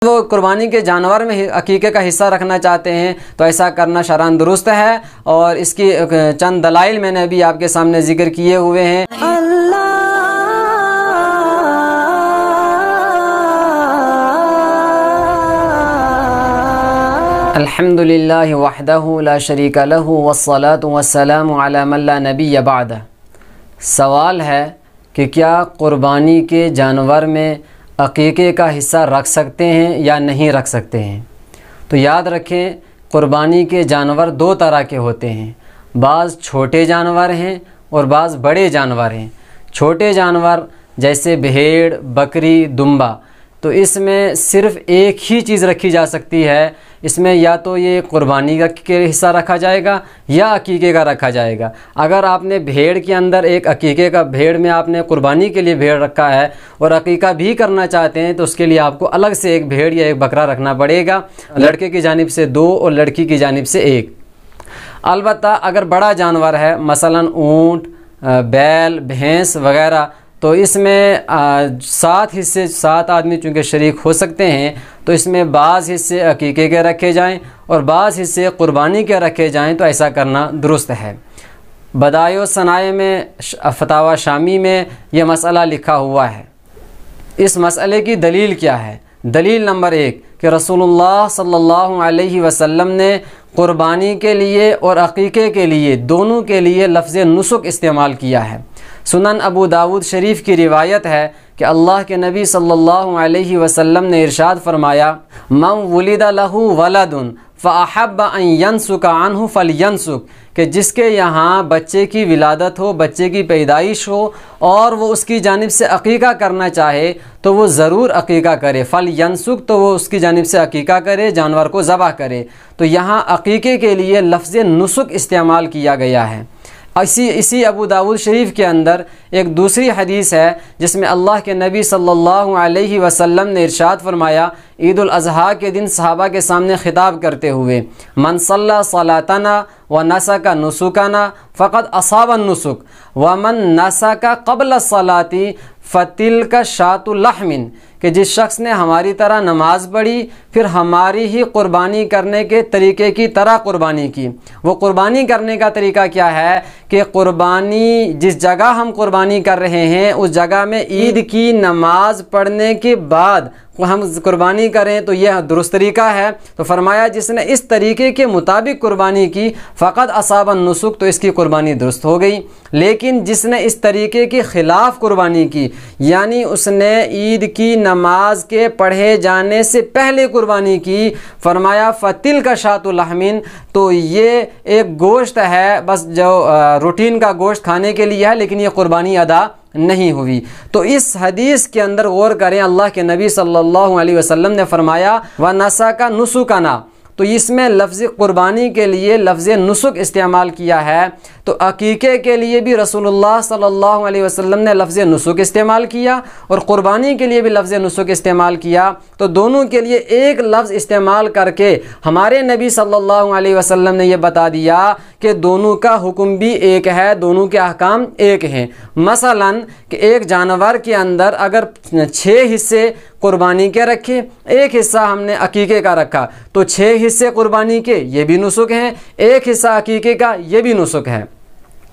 वो कुर्बानी के जानवर में अकीके का हिस्सा रखना चाहते हैं तो ऐसा करना शरअन दुरुस्त है। और इसकी चंद दलाइल मैंने अभी आपके सामने जिक्र किए हुए हैं। अल्हम्दुलिल्लाहि वहदहु ला शरीका लहु वस्सलातु वस्सलामु अला मन ला नबिय्य बअदह। सवाल है कि क्या कुर्बानी के जानवर में अकीके का हिस्सा रख सकते हैं या नहीं रख सकते हैं। तो याद रखें, कुर्बानी के जानवर दो तरह के होते हैं, बाज़ छोटे जानवर हैं और बाज़ बड़े जानवर हैं। छोटे जानवर जैसे भेड़, बकरी, दुम्बा, तो इसमें सिर्फ़ एक ही चीज़ रखी जा सकती है। इसमें या तो ये कुर्बानी का के हिस्सा रखा जाएगा या अकीके का रखा जाएगा। अगर आपने भेड़ के अंदर एक अकीके का, भेड़ में आपने कुर्बानी के लिए भेड़ रखा है और अकीका भी करना चाहते हैं तो उसके लिए आपको अलग से एक भेड़ या एक बकरा रखना पड़ेगा, लड़के की जानिब से 2 और लड़की की जानिब से 1। अलबत्ता अगर बड़ा जानवर है, मसलन ऊँट, बैल, भैंस वगैरह, तो इसमें 7 हिस्से, 7 आदमी चूँकि शरीक हो सकते हैं, तो इसमें बाज़ हिस्से अकीके के रखे जाएं और बाज़ हिस्से कुर्बानी के रखे जाएं, तो ऐसा करना दुरुस्त है। बदायो सनाए में, फतावा शामी में यह मसला लिखा हुआ है। इस मसले की दलील क्या है? दलील नंबर 1 कि रसूलुल्लाह सल्लल्लाहु अलैहि वसल्लम ने कुर्बानी के लिए और अकीके के लिए, दोनों के लिए लफ्ज़ नुसुक इस्तेमाल किया है। सुनन अबू दाऊद शरीफ की रिवायत है कि अल्लाह के नबी सल्लल्लाहु अलैहि वसल्लम ने इरशाद फरमाया, मन वुलिदा लहू वलदुन फ़अहब्ब अन यंसुक अन्हु फलयंसुक, कि जिसके यहाँ बच्चे की विलादत हो, बच्चे की पैदाइश हो और वो उसकी जानिब से अकीका करना चाहे तो वो ज़रूर अकीका करे। फलयंसुक, तो वो उसकी जानिब से अकीका करे, जानवर को ज़बह करे। तो यहाँ अकीके के लिए लफ्ज़ नुसुक इस्तेमाल किया गया है। इसी अबू दाऊद शरीफ के अंदर एक दूसरी हदीस है जिसमें अल्लाह के नबी सल्लल्लाहु अलैहि वसल्लम ने इरशाद फरमाया, ईद उल अज़हा के दिन सहाबा के सामने खिताब करते हुए, मन सल्ला सलातना व नसका नुसुकना फ़क़द असाबन नुसुक व मन नसका क़ब्ल सलाती फ़तिल का शातुल लहमिन, कि जिस शख्स ने हमारी तरह नमाज पढ़ी फिर हमारी ही कुर्बानी करने के तरीके की तरह कुर्बानी की। वो कुर्बानी करने का तरीका क्या है कि कुर्बानी जिस जगह हम कुर्बानी कर रहे हैं उस जगह में ईद की नमाज पढ़ने के बाद हम कुर्बानी करें, तो यह दुरुस्त तरीका है। तो फरमाया जिसने इस तरीके के मुताबिक कुर्बानी की फ़क़द असाबन नुसुक, तो इसकी कुर्बानी दुरुस्त हो गई। लेकिन जिसने इस तरीके के ख़िलाफ़ कुर्बानी की, यानी उसने ईद की नमाज के पढ़े जाने से पहले कुर्बानी की, फरमाया फ़तिल का शातुल लहमिन, तो ये एक गोश्त है, बस जो रूटीन का गोश्त खाने के लिए है, लेकिन ये कुर्बानी अदा नहीं हुई। तो इस हदीस के अंदर गौर करें, अल्लाह के नबी सल्लल्लाहु अलैहि वसल्लम ने फरमाया व नसका नुसुकना, तो इसमें लफ्ज़ कुर्बानी के लिए लफ्ज़ नुसुक इस्तेमाल किया है। तो अकीके के लिए भी रसूलुल्लाह सल्लल्लाहु अलैहि वसल्लम ने लफ्ज़ नुसुक इस्तेमाल किया और कुर्बानी के लिए भी लफ्ज़ नुसुक इस्तेमाल किया। तो दोनों के लिए एक लफ्ज़ इस्तेमाल करके हमारे नबी सल्लल्लाहु अलैहि वसल्लम ने यह बता दिया कि दोनों का हुक्म भी एक है, दोनों के अहकाम एक हैं। मसलन कि एक जानवर के अंदर अगर 6 हिस्से कुर्बानी के रखे, एक हिस्सा हमने अकीके का रखा, तो 6 हिस्से कुर्बानी के ये भी नुसुक हैं, एक हिस्सा अकीके का ये भी नुसुक है।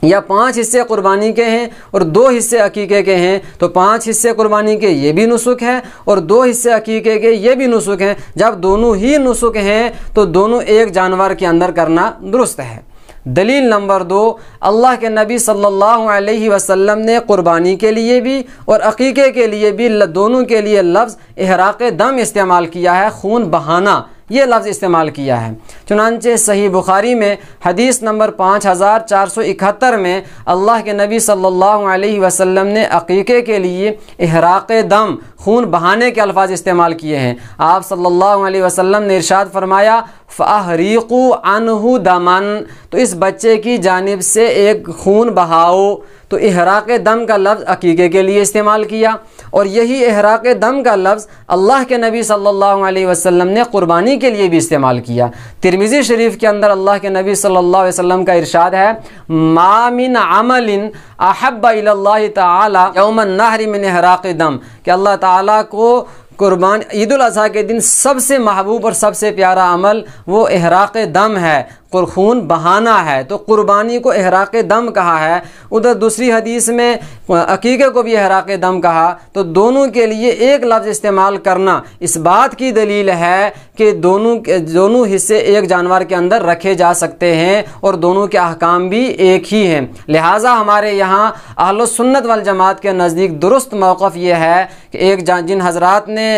या 5 हिस्से कुर्बानी के हैं और 2 हिस्से अकीके के हैं, तो 5 हिस्से कुर्बानी के ये भी नुसुक है और 2 हिस्से अकीके के ये भी नुसुक हैं। जब दोनों ही नुसुक हैं तो दोनों एक जानवर के अंदर करना दुरुस्त है। दलील नंबर 2, अल्लाह के नबी सल्लल्लाहु अलैहि वसल्लम ने कुर्बानी के लिए भी और अकीके के लिए भी दोनों के लिए लफ्ज़ इहराक़ दम इस्तेमाल किया है, खून बहाना, ये लफ्ज़ इस्तेमाल किया है। चुनांचे सही बुखारी में हदीस नंबर 5471 में अल्लाह के नबी सल्लल्लाहु अलैहि वसल्लम ने अकीके के लिए इहराक़ दम, खून बहाने के अल्फाज इस्तेमाल किए हैं। आप सल्लल्लाहु अलैहि वसल्लम ने इरशाद फरमाया फ़अहरीक़ू अन्हु दमन, तो इस बच्चे की जानिब से एक खून बहाओ। तो इहराक़ दम का लफ्ज़ अकीके के लिए इस्तेमाल किया और यही इहराक़ दम का लफ्ज़ अल्लाह के नबी सल्लल्लाहु अलैहि वसल्लम ने कुर्बानी के लिए भी इस्तेमाल किया। तिरमिज़ी शरीफ के अंदर अल्लाह के नबी सल्लल्लाहु अलैहि वसल्लम का इरशाद है, मा मिन अमलिन अहब्ब इलल्लाहि तआला यौमन नहरी मिन इहराक़ दम, कि अल्लाह ताला को कुर्बान ईद उल अज़हा के दिन सबसे महबूब और सबसे प्यारा अमल वो इहराक़ दम है, खून बहाना है। तो कुर्बानी को इहराक़ दम कहा है। उधर दूसरी हदीस में अकीक़े को भी इहराक़ दम कहा। तो दोनों के लिए एक लफ्ज़ इस्तेमाल करना इस बात की दलील है कि दोनों हिस्से एक जानवर के अंदर रखे जा सकते हैं और दोनों के अहकाम भी एक ही हैं। लिहाजा हमारे यहाँ अहलुस सुन्नत वल जमात के नज़दीक दुरुस्त मौक़िफ़ ये है कि जिन हज़रात ने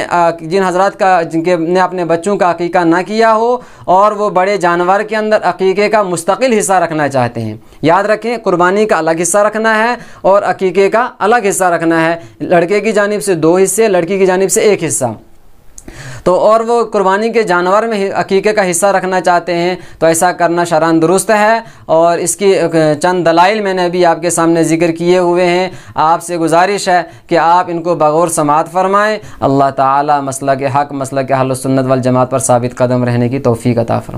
अपने बच्चों का अकीक़ा ना किया हो और वो बड़े जानवर के अंदर अकीक़े का मुस्तकिल हिस्सा रखना चाहते हैं, याद रखें कुर्बानी का अलग हिस्सा रखना है और अकीक़े का अलग हिस्सा रखना है। लड़के की जानिब से 2 हिस्से, लड़की की जानिब से 1 हिस्सा। तो और वो कुर्बानी के जानवर में अकीक़े का हिस्सा रखना चाहते हैं तो ऐसा करना शरअन दुरुस्त है। और इसकी चंद दलाइल मैंने अभी आपके सामने ज़िक्र किए हुए हैं। आपसे गुजारिश है कि आप इनको बगौर समाअत फरमाएँ। अल्लाह ताला मसलक हक़, मसलक अहलुस सुन्नत वल जमात पर साबित कदम रहने की तौफ़ीक़ अता फरमाए।